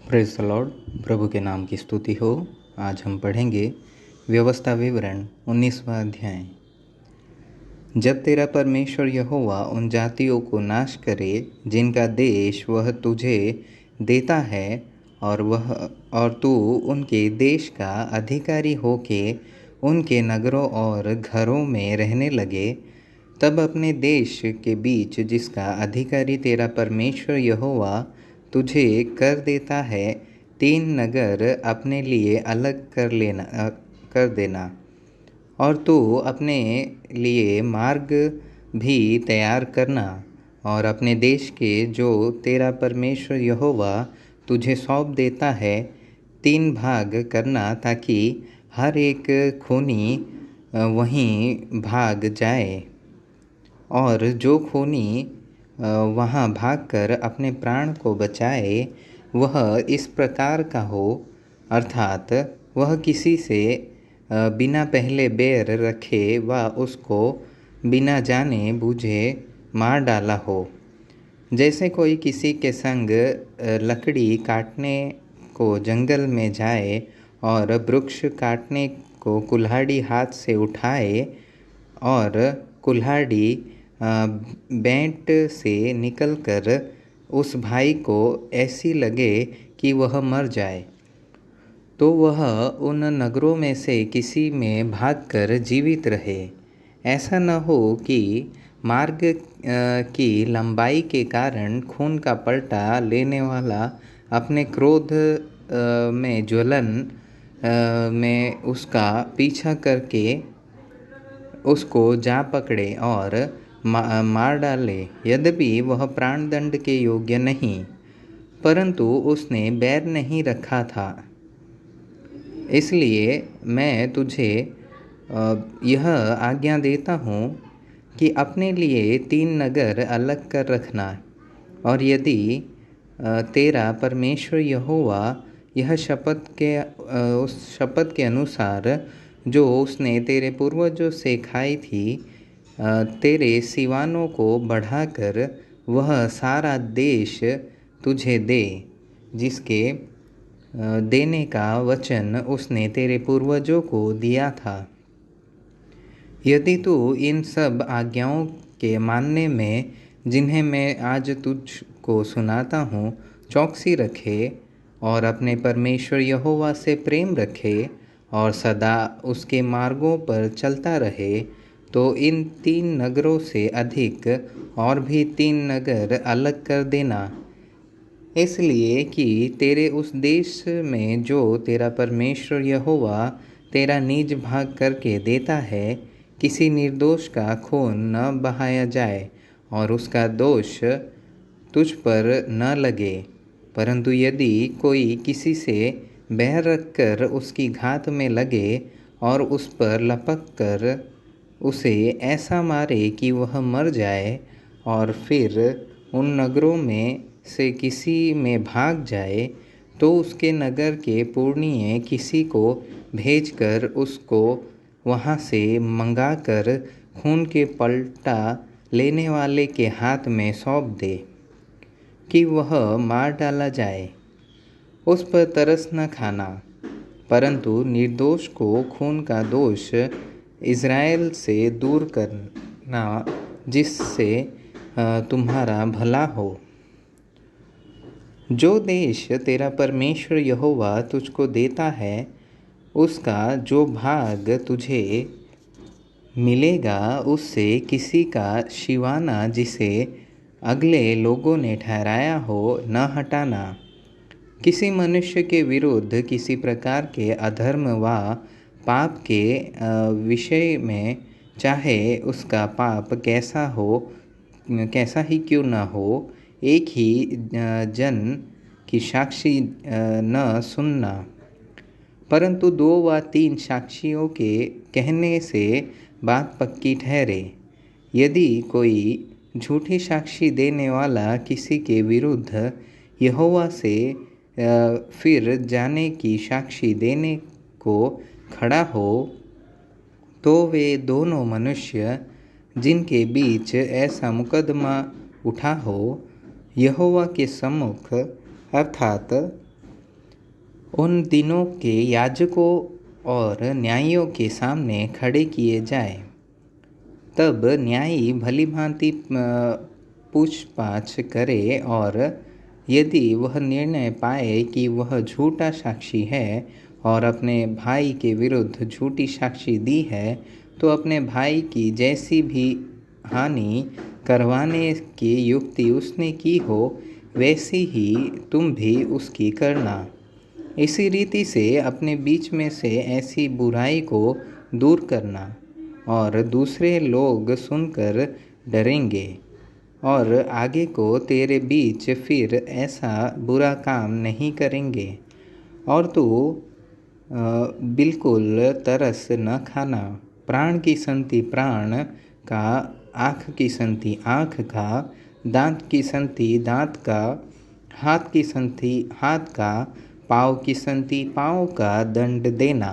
Praise the Lord. प्रभु के नाम की स्तुति हो। आज हम पढ़ेंगे व्यवस्था विवरण 19वां अध्याय। जब तेरा परमेश्वर यहोवा उन जातियों को नाश करे जिनका देश वह तुझे देता है और तू उनके देश का अधिकारी होके उनके नगरों और घरों में रहने लगे, तब अपने देश के बीच जिसका अधिकारी तेरा परमेश्वर यहोवा तुझे कर देता है 3 नगर अपने लिए अलग कर देना, और तू अपने लिए मार्ग भी तैयार करना और अपने देश के जो तेरा परमेश्वर यहोवा तुझे सौंप देता है 3 भाग करना, ताकि हर एक खूनी वहीं भाग जाए, और जो खूनी वहाँ भागकर अपने प्राण को बचाए वह इस प्रकार का हो, अर्थात वह किसी से बिना पहले बैर रखे व उसको बिना जाने बूझे मार डाला हो। जैसे कोई किसी के संग लकड़ी काटने को जंगल में जाए और वृक्ष काटने को कुल्हाड़ी हाथ से उठाए, और कुल्हाड़ी बेंट से निकलकर उस भाई को ऐसी लगे कि वह मर जाए, तो वह उन नगरों में से किसी में भागकर जीवित रहे। ऐसा न हो कि मार्ग की लंबाई के कारण खून का पलटा लेने वाला अपने क्रोध में ज्वलन में उसका पीछा करके उसको जा पकड़े और मार डाले। यद्यपि वह प्राणदंड के योग्य नहीं, परंतु उसने बैर नहीं रखा था। इसलिए मैं तुझे यह आज्ञा देता हूँ कि अपने लिए 3 नगर अलग कर रखना, और यदि तेरा परमेश्वर यहोवा यह उस शपथ के अनुसार जो उसने तेरे पूर्वजों से खाई थी, तेरे सिवानों को बढ़ाकर वह सारा देश तुझे दे, जिसके देने का वचन उसने तेरे पूर्वजों को दिया था। यदि तू इन सब आज्ञाओं के मानने में, जिन्हें मैं आज तुझको सुनाता हूँ, चौकसी रखे और अपने परमेश्वर यहोवा से प्रेम रखे और सदा उसके मार्गों पर चलता रहे, तो इन 3 नगरों से अधिक और भी 3 नगर अलग कर देना, इसलिए कि तेरे उस देश में जो तेरा परमेश्वर यहोवा तेरा निज भाग करके देता है, किसी निर्दोष का खून न बहाया जाए और उसका दोष तुझ पर न लगे। परंतु यदि कोई किसी से बैर रखकर उसकी घात में लगे और उस पर लपक कर उसे ऐसा मारे कि वह मर जाए, और फिर उन नगरों में से किसी में भाग जाए, तो उसके नगर के पुरनिये किसी को भेजकर उसको वहाँ से मंगाकर खून के पलटा लेने वाले के हाथ में सौंप दे कि वह मार डाला जाए। उस पर तरस न खाना, परंतु निर्दोष को खून का दोष इज़राइल से दूर करना, जिससे तुम्हारा भला हो। जो देश तेरा परमेश्वर यहोवा तुझको देता है, उसका जो भाग तुझे मिलेगा, उससे किसी का शिवाना जिसे अगले लोगों ने ठहराया हो न हटाना। किसी मनुष्य के विरुद्ध किसी प्रकार के अधर्म व पाप के विषय में, चाहे उसका पाप कैसा ही क्यों न हो, एक ही जन की साक्षी न सुनना, परंतु 2 व 3 साक्षियों के कहने से बात पक्की ठहरे। यदि कोई झूठी साक्षी देने वाला किसी के विरुद्ध यहोवा से फिर जाने की साक्षी देने को खड़ा हो, तो वे दोनों मनुष्य जिनके बीच ऐसा मुकदमा उठा हो, यहोवा के सम्मुख अर्थात उन दिनों के याजकों और न्यायियों के सामने खड़े किए जाए। तब न्यायी भली भांति पूछताछ करे और यदि वह निर्णय पाए कि वह झूठा साक्षी है और अपने भाई के विरुद्ध झूठी साक्षी दी है, तो अपने भाई की जैसी भी हानि करवाने की युक्ति उसने की हो, वैसी ही तुम भी उसकी करना। इसी रीति से अपने बीच में से ऐसी बुराई को दूर करना, और दूसरे लोग सुनकर डरेंगे और आगे को तेरे बीच फिर ऐसा बुरा काम नहीं करेंगे। और तू बिल्कुल तरस न खाना। प्राण की संति प्राण का, आँख की संति आँख का, दांत की संति दांत का, हाथ की संति हाथ का, पाँव की संति पाँव का दंड देना।